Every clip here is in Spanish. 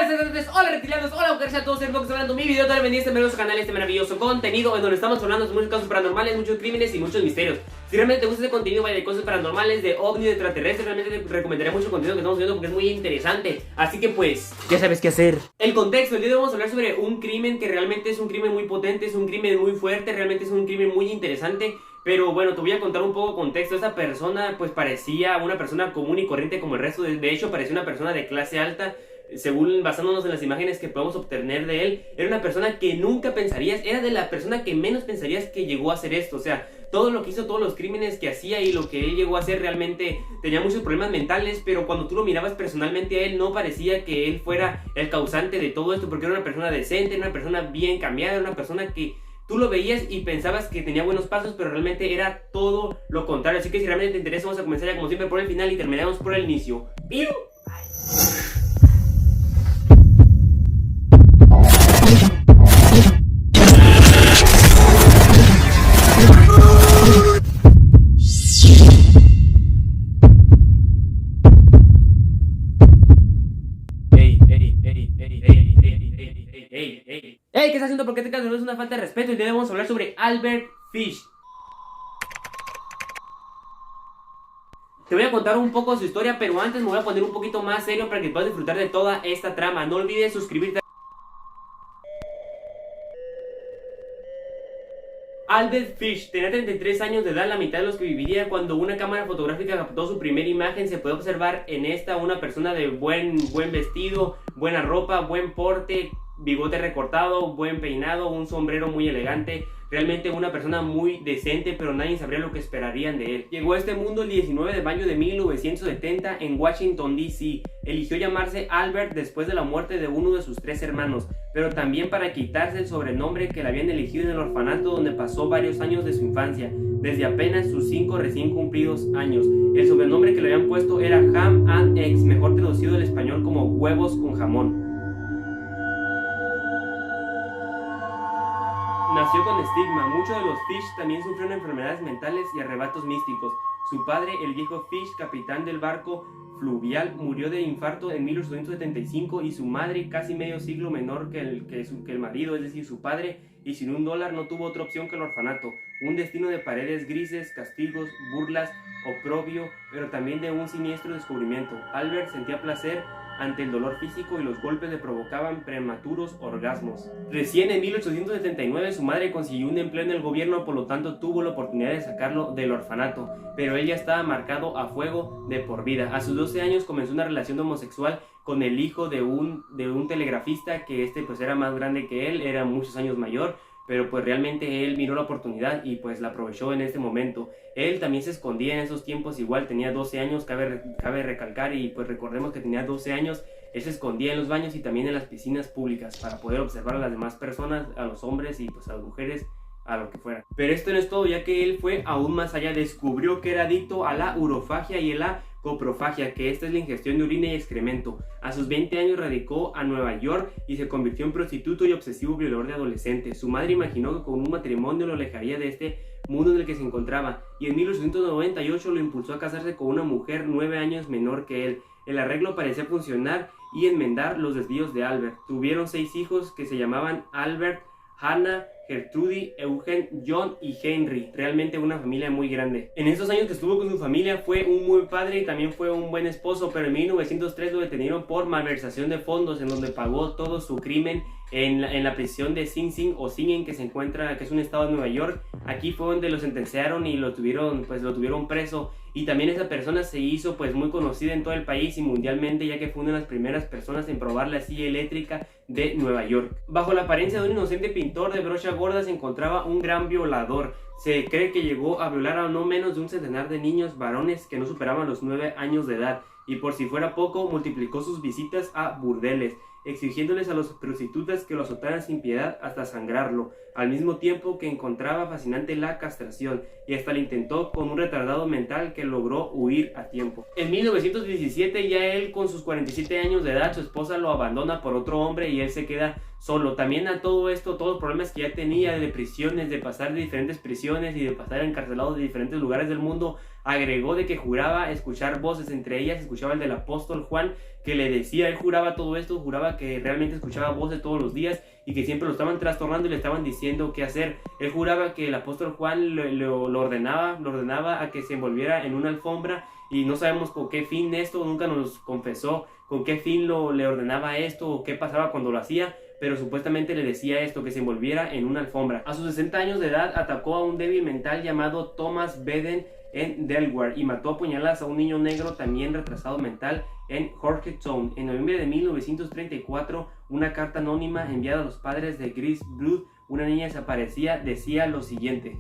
Hola reptilianos, hola mujeres, a todos, espero que estén viendo mi video. Tal vez este maravilloso canal, este maravilloso contenido en donde estamos hablando de muchos casos paranormales, muchos crímenes y muchos misterios. Si realmente te gusta este contenido, vaya, de cosas paranormales, de ovni, de extraterrestres, realmente te recomendaré mucho contenido que estamos viendo porque es muy interesante. Así que pues, ya sabes qué hacer. El contexto, el día de hoy vamos a hablar sobre un crimen que realmente es un crimen muy potente, es un crimen muy fuerte, realmente es un crimen muy interesante. Pero bueno, te voy a contar un poco de contexto. Esta persona pues parecía una persona común y corriente como el resto. De hecho parecía una persona de clase alta. Según basándonos en las imágenes que podemos obtener de él, era una persona que nunca pensarías, era de la persona que menos pensarías que llegó a hacer esto. O sea, todo lo que hizo, todos los crímenes que hacía y lo que él llegó a hacer, realmente tenía muchos problemas mentales. Pero cuando tú lo mirabas personalmente a él, no parecía que él fuera el causante de todo esto, porque era una persona decente, una persona bien cambiada, una persona que tú lo veías y pensabas que tenía buenos pasos, pero realmente era todo lo contrario. Así que si realmente te interesa, vamos a comenzar ya como siempre por el final y terminamos por el inicio. ¡Piu! Hey, ¿qué estás haciendo? ¿Por qué te caes? No es una falta de respeto. El día de hoy vamos a hablar sobre Albert Fish. Te voy a contar un poco su historia, pero antes me voy a poner un poquito más serio para que puedas disfrutar de toda esta trama. No olvides suscribirte. Albert Fish tenía 33 años de edad, la mitad de los que viviría cuando una cámara fotográfica captó su primera imagen. Se puede observar en esta una persona de buen vestido, buena ropa, buen porte, bigote recortado, buen peinado, un sombrero muy elegante. Realmente una persona muy decente, pero nadie sabría lo que esperarían de él. Llegó a este mundo el 19 de mayo de 1970 en Washington, D.C. Eligió llamarse Albert después de la muerte de uno de sus 3 hermanos, pero también para quitarse el sobrenombre que le habían elegido en el orfanato donde pasó varios años de su infancia, desde apenas sus 5 recién cumplidos años. El sobrenombre que le habían puesto era Ham and Eggs, mejor traducido al español como huevos con jamón. Nació con estigma. Muchos de los Fish también sufrieron enfermedades mentales y arrebatos místicos. Su padre, el viejo Fish, capitán del barco fluvial, murió de infarto en 1875 y su madre, casi medio siglo menor que el marido, es decir, su padre, y sin $1 no tuvo otra opción que el orfanato. Un destino de paredes grises, castigos, burlas, oprobio, pero también de un siniestro descubrimiento. Albert sentía placer ante el dolor físico y los golpes le provocaban prematuros orgasmos. Recién en 1879 su madre consiguió un empleo en el gobierno, por lo tanto tuvo la oportunidad de sacarlo del orfanato, pero él ya estaba marcado a fuego de por vida. A sus 12 años comenzó una relación homosexual con el hijo de un telegrafista, que pues era más grande que él, era muchos años mayor. Pero pues realmente él miró la oportunidad y pues la aprovechó en este momento. Él también se escondía en esos tiempos, igual tenía 12 años, cabe recalcar, y pues recordemos que tenía 12 años. Él se escondía en los baños y también en las piscinas públicas para poder observar a las demás personas, a los hombres y pues a las mujeres, a lo que fuera. Pero esto no es todo, ya que él fue aún más allá. Descubrió que era adicto a la urofagia y a la coprofagia, que esta es la ingestión de orina y excremento. A sus 20 años radicó a Nueva York y se convirtió en prostituto y obsesivo violador de adolescentes. Su madre imaginó que con un matrimonio lo alejaría de este mundo en el que se encontraba, y en 1898 lo impulsó a casarse con una mujer 9 años menor que él. El arreglo parecía funcionar y enmendar los desvíos de Albert. Tuvieron 6 hijos que se llamaban Albert, Hannah, Gertrude, Eugen, John y Henry. Realmente una familia muy grande. En esos años que estuvo con su familia fue un muy padre y también fue un buen esposo, pero en 1903 lo detenieron por malversación de fondos, en donde pagó todo su crimen en la prisión de Sing Sing o Singen, que es un estado de Nueva York. Aquí fue donde lo sentenciaron y lo tuvieron preso. Y también esa persona se hizo pues muy conocida en todo el país y mundialmente, ya que fue una de las primeras personas en probar la silla eléctrica de Nueva York. Bajo la apariencia de un inocente pintor de brocha gorda se encontraba un gran violador. Se cree que llegó a violar a no menos de un centenar de niños varones que no superaban los 9 años de edad. Y por si fuera poco, multiplicó sus visitas a burdeles, exigiéndoles a las prostitutas que lo azotaran sin piedad hasta sangrarlo, al mismo tiempo que encontraba fascinante la castración, y hasta lo intentó con un retardado mental que logró huir a tiempo. En 1917, ya él con sus 47 años de edad, su esposa lo abandona por otro hombre y él se queda solo. También a todo esto, todos los problemas que ya tenía de prisiones, de pasar de diferentes prisiones y de pasar encarcelado de diferentes lugares del mundo, Agregó de que juraba escuchar voces, entre ellas escuchaba el del apóstol Juan, que le decía, él juraba todo esto, juraba que realmente escuchaba voces todos los días y que siempre lo estaban trastornando y le estaban diciendo qué hacer. Él juraba que el apóstol Juan lo ordenaba a que se envolviera en una alfombra, y no sabemos con qué fin esto, nunca nos confesó con qué fin le ordenaba esto o qué pasaba cuando lo hacía, pero supuestamente le decía esto, que se envolviera en una alfombra. A sus 60 años de edad atacó a un débil mental llamado Thomas Beden en Delaware y mató a puñaladas a un niño negro también retrasado mental en Georgetown. En noviembre de 1934, una carta anónima enviada a los padres de Grace Blood, una niña desaparecida, decía lo siguiente: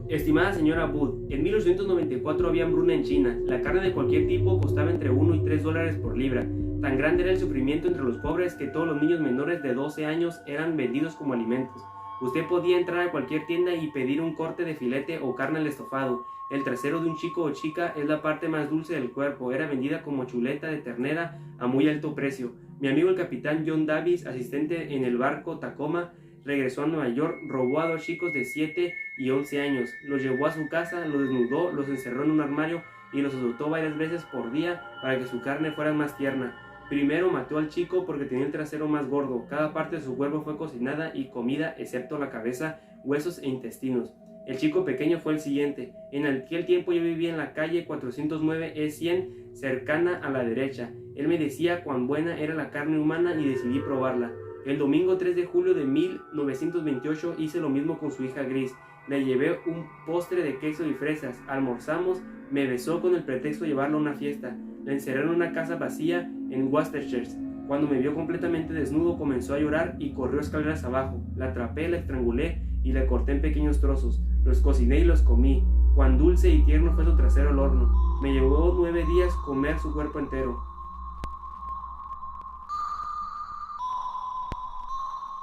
estimada señora Wood, en 1894 había hambruna en China. La carne de cualquier tipo costaba entre $1 y $3 por libra. Tan grande era el sufrimiento entre los pobres que todos los niños menores de 12 años eran vendidos como alimentos. Usted podía entrar a cualquier tienda y pedir un corte de filete o carne al estofado. El trasero de un chico o chica es la parte más dulce del cuerpo. Era vendida como chuleta de ternera a muy alto precio. Mi amigo el capitán John Davis, asistente en el barco Tacoma, regresó a Nueva York, robó a 2 chicos de 7 y 11 años, los llevó a su casa, los desnudó, los encerró en un armario y los azotó varias veces por día para que su carne fuera más tierna. Primero mató al chico porque tenía el trasero más gordo. Cada parte de su cuerpo fue cocinada y comida excepto la cabeza, huesos e intestinos. El chico pequeño fue el siguiente. En aquel tiempo yo vivía en la calle 409 E100, cercana a la derecha. Él me decía cuán buena era la carne humana y decidí probarla. El domingo 3 de julio de 1928 hice lo mismo con su hija Grace. Le llevé un postre de queso y fresas. Almorzamos, me besó con el pretexto de llevarla a una fiesta. La encerré en una casa vacía en Worcestershire. Cuando me vio completamente desnudo comenzó a llorar y corrió escaleras abajo. La atrapé, la estrangulé y la corté en pequeños trozos. Los cociné y los comí. Cuán dulce y tierno fue su trasero al horno. Me llevó 9 días comer su cuerpo entero.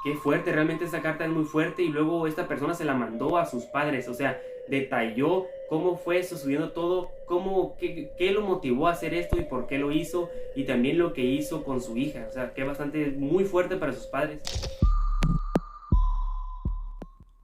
Qué fuerte, realmente esta carta es muy fuerte, y luego esta persona se la mandó a sus padres, o sea, detalló cómo fue sucediendo todo, qué lo motivó a hacer esto y por qué lo hizo, y también lo que hizo con su hija, o sea, que es muy fuerte para sus padres.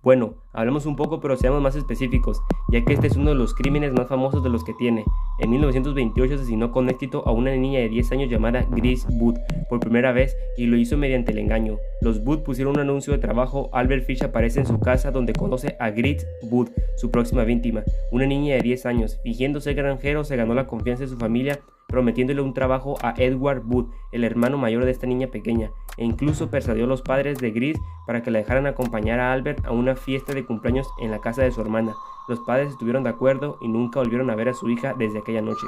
Bueno, hablemos un poco, pero seamos más específicos, ya que este es uno de los crímenes más famosos de los que tiene. En 1928 asesinó con éxito a una niña de 10 años llamada Grace Wood por primera vez, y lo hizo mediante el engaño. Los Wood pusieron un anuncio de trabajo. Albert Fish aparece en su casa donde conoce a Grace Wood, su próxima víctima, una niña de 10 años. Fingiendo ser granjero, se ganó la confianza de su familia, prometiéndole un trabajo a Edward Wood, el hermano mayor de esta niña pequeña, e incluso persuadió a los padres de Grace para que la dejaran acompañar a Albert a una fiesta de cumpleaños en la casa de su hermana. Los padres estuvieron de acuerdo y nunca volvieron a ver a su hija desde aquella noche.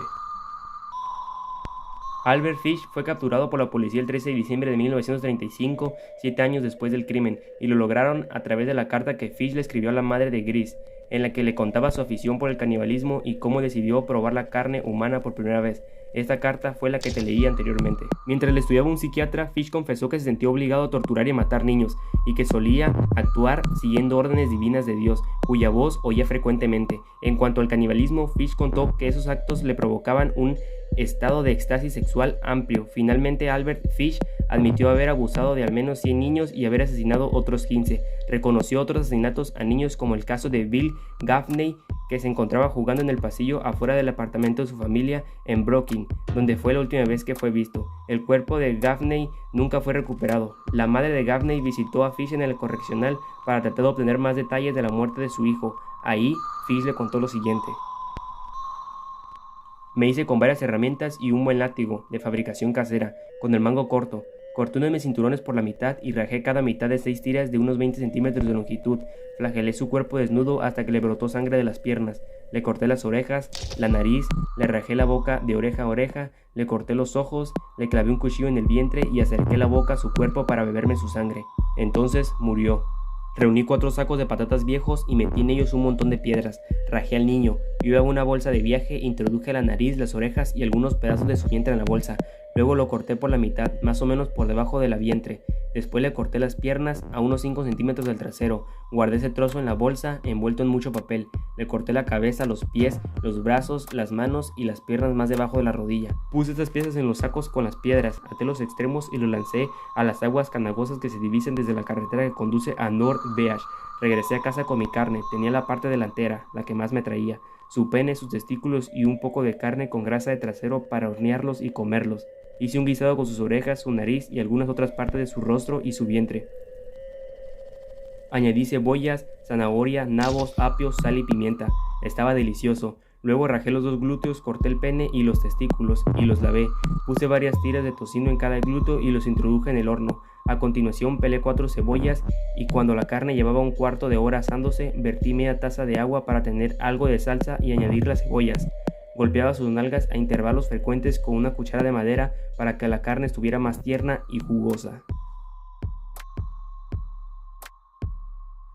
Albert Fish fue capturado por la policía el 13 de diciembre de 1935, 7 años después del crimen, y lo lograron a través de la carta que Fish le escribió a la madre de Grace, en la que le contaba su afición por el canibalismo y cómo decidió probar la carne humana por primera vez. Esta carta fue la que te leí anteriormente. Mientras le estudiaba un psiquiatra, Fish confesó que se sentía obligado a torturar y matar niños, y que solía actuar siguiendo órdenes divinas de Dios, cuya voz oía frecuentemente. En cuanto al canibalismo, Fish contó que esos actos le provocaban un estado de éxtasis sexual amplio. Finalmente, Albert Fish admitió haber abusado de al menos 100 niños y haber asesinado otros 15. Reconoció otros asesinatos a niños, como el caso de Bill Gaffney, que se encontraba jugando en el pasillo afuera del apartamento de su familia en Brooklyn, donde fue la última vez que fue visto. El cuerpo de Gaffney nunca fue recuperado. La madre de Gaffney visitó a Fish en el correccional para tratar de obtener más detalles de la muerte de su hijo. Ahí, Fish le contó lo siguiente: me hice con varias herramientas y un buen látigo de fabricación casera, con el mango corto. Corté uno de mis cinturones por la mitad y rajé cada mitad de 6 tiras de unos 20 centímetros de longitud. Flagelé su cuerpo desnudo hasta que le brotó sangre de las piernas. Le corté las orejas, la nariz, le rajé la boca de oreja a oreja, le corté los ojos, le clavé un cuchillo en el vientre y acerqué la boca a su cuerpo para beberme su sangre. Entonces murió. Reuní 4 sacos de patatas viejos y metí en ellos un montón de piedras. Rajé al niño. Yo una bolsa de viaje, introduje la nariz, las orejas y algunos pedazos de su vientre en la bolsa. Luego lo corté por la mitad, más o menos por debajo de la vientre. Después le corté las piernas a unos 5 centímetros del trasero. Guardé ese trozo en la bolsa, envuelto en mucho papel. Le corté la cabeza, los pies, los brazos, las manos y las piernas más debajo de la rodilla. Puse estas piezas en los sacos con las piedras, até los extremos y los lancé a las aguas canagosas que se divisen desde la carretera que conduce a North Beach. Regresé a casa con mi carne. Tenía la parte delantera, la que más me traía. Su pene, sus testículos y un poco de carne con grasa de trasero para hornearlos y comerlos. Hice un guisado con sus orejas, su nariz y algunas otras partes de su rostro y su vientre. Añadí cebollas, zanahoria, nabos, apio, sal y pimienta. Estaba delicioso. Luego rajé los 2 glúteos, corté el pene y los testículos y los lavé. Puse varias tiras de tocino en cada glúteo y los introduje en el horno. A continuación pelé 4 cebollas y cuando la carne llevaba un cuarto de hora asándose, vertí media taza de agua para tener algo de salsa y añadir las cebollas. Golpeaba sus nalgas a intervalos frecuentes con una cuchara de madera para que la carne estuviera más tierna y jugosa.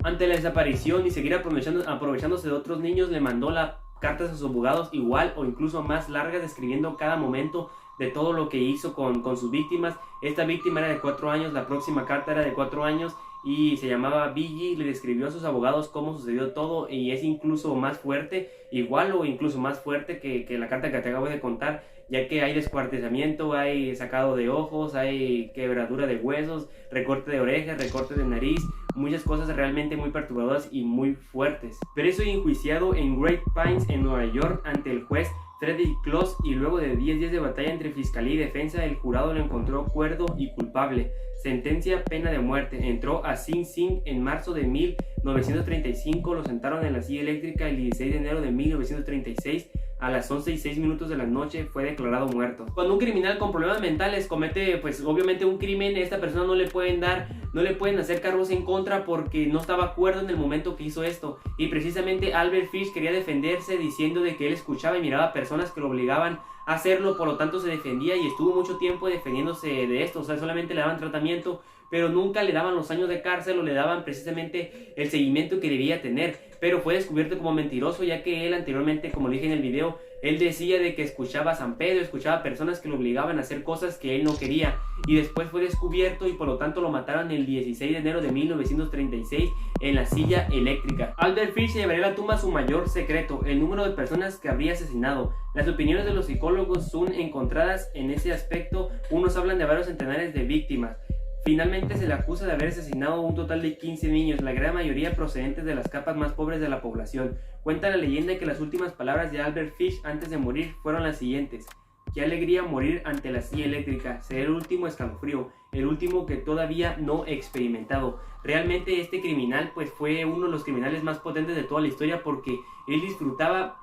Ante la desaparición y seguir aprovechándose de otros niños, le mandó las cartas a sus abogados igual o incluso más largas, describiendo cada momento de todo lo que hizo con sus víctimas. Esta víctima era de 4 años, la próxima carta era de 4 años y se llamaba Billy. Le describió a sus abogados cómo sucedió todo y es incluso más fuerte, igual o incluso más fuerte que la carta que te acabo de contar, ya que hay descuartizamiento, hay sacado de ojos, hay quebradura de huesos, recorte de orejas, recorte de nariz, muchas cosas realmente muy perturbadoras y muy fuertes. Preso y enjuiciado en Great Pines en Nueva York ante el juez Frederick Close, y luego de 10 días de batalla entre fiscalía y defensa, el jurado lo encontró cuerdo y culpable. Sentencia: pena de muerte. Entró a Sing Sing en marzo de 1935, lo sentaron en la silla eléctrica el 16 de enero de 1936. A las 11:06 de la noche fue declarado muerto. Cuando un criminal con problemas mentales comete, pues obviamente un crimen, esta persona no le pueden hacer cargos en contra porque no estaba acuerdo en el momento que hizo esto. Y precisamente Albert Fish quería defenderse diciendo de que él escuchaba y miraba a personas que lo obligaban a hacerlo, por lo tanto se defendía y estuvo mucho tiempo defendiéndose de esto. O sea, solamente le daban tratamiento, pero nunca le daban los años de cárcel o le daban precisamente el seguimiento que debía tener. Pero fue descubierto como mentiroso, ya que él anteriormente, como dije en el video, él decía de que escuchaba a San Pedro, escuchaba a personas que lo obligaban a hacer cosas que él no quería, y después fue descubierto y por lo tanto lo mataron el 16 de enero de 1936 en la silla eléctrica. Albert Fish se llevaría a la tumba su mayor secreto: el número de personas que habría asesinado. Las opiniones de los psicólogos son encontradas en ese aspecto. Unos hablan de varios centenares de víctimas. Finalmente se le acusa de haber asesinado un total de 15 niños, la gran mayoría procedentes de las capas más pobres de la población. Cuenta la leyenda que las últimas palabras de Albert Fish antes de morir fueron las siguientes: qué alegría morir ante la silla eléctrica, ser el último escalofrío, el último que todavía no he experimentado. Realmente este criminal pues fue uno de los criminales más potentes de toda la historia, porque él disfrutaba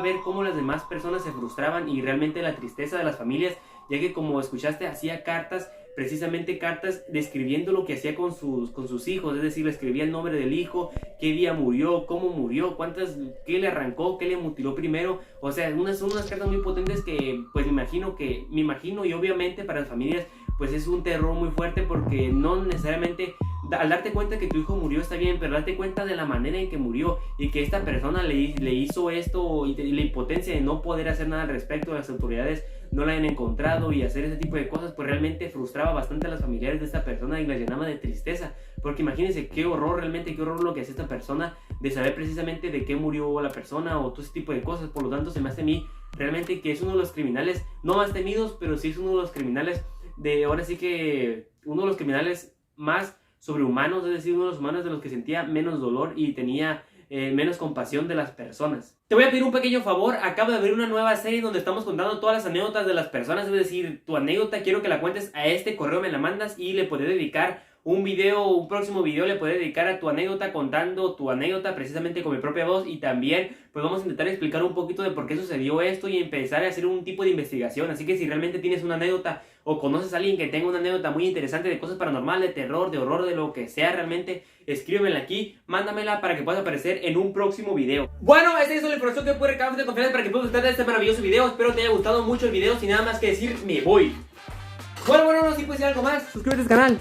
ver cómo las demás personas se frustraban y realmente la tristeza de las familias, ya que, como escuchaste, hacía cartas, precisamente cartas describiendo lo que hacía con sus hijos. Es decir, le escribía el nombre del hijo, qué día murió, cómo murió, qué le arrancó, qué le mutiló primero. O sea, son unas cartas muy potentes que pues me imagino, y obviamente para las familias pues es un terror muy fuerte, porque no necesariamente al darte cuenta que tu hijo murió está bien, pero darte cuenta de la manera en que murió y que esta persona le hizo esto, y la impotencia de no poder hacer nada al respecto, las autoridades no la han encontrado y hacer ese tipo de cosas, pues realmente frustraba bastante a las familiares de esta persona y las llenaba de tristeza, porque imagínense qué horror, realmente qué horror lo que hace esta persona de saber precisamente de qué murió la persona o todo ese tipo de cosas. Por lo tanto, se me hace a mí realmente que es uno de los criminales no más temidos, pero sí es uno de los criminales ahora sí que uno de los criminales más sobrehumanos, es decir, uno de los humanos de los que sentía menos dolor y tenía menos compasión de las personas. Te voy a pedir un pequeño favor. Acabo de abrir una nueva serie donde estamos contando todas las anécdotas de las personas. Es decir, tu anécdota quiero que la cuentes a este correo, me la mandas y le podré dedicar un próximo video le podré dedicar a tu anécdota, contando tu anécdota precisamente con mi propia voz. Y también pues vamos a intentar explicar un poquito de por qué sucedió esto y empezar a hacer un tipo de investigación. Así que si realmente tienes una anécdota o conoces a alguien que tenga una anécdota muy interesante de cosas paranormales, de terror, de horror, de lo que sea realmente, escríbemela aquí, mándamela para que puedas aparecer en un próximo video. Bueno, esta es la información que pude recabar de confianza para que puedas disfrutar de este maravilloso video. Espero te haya gustado mucho el video. Sin nada más que decir, me voy. Bueno, no, si puedes decir algo más, suscríbete al canal.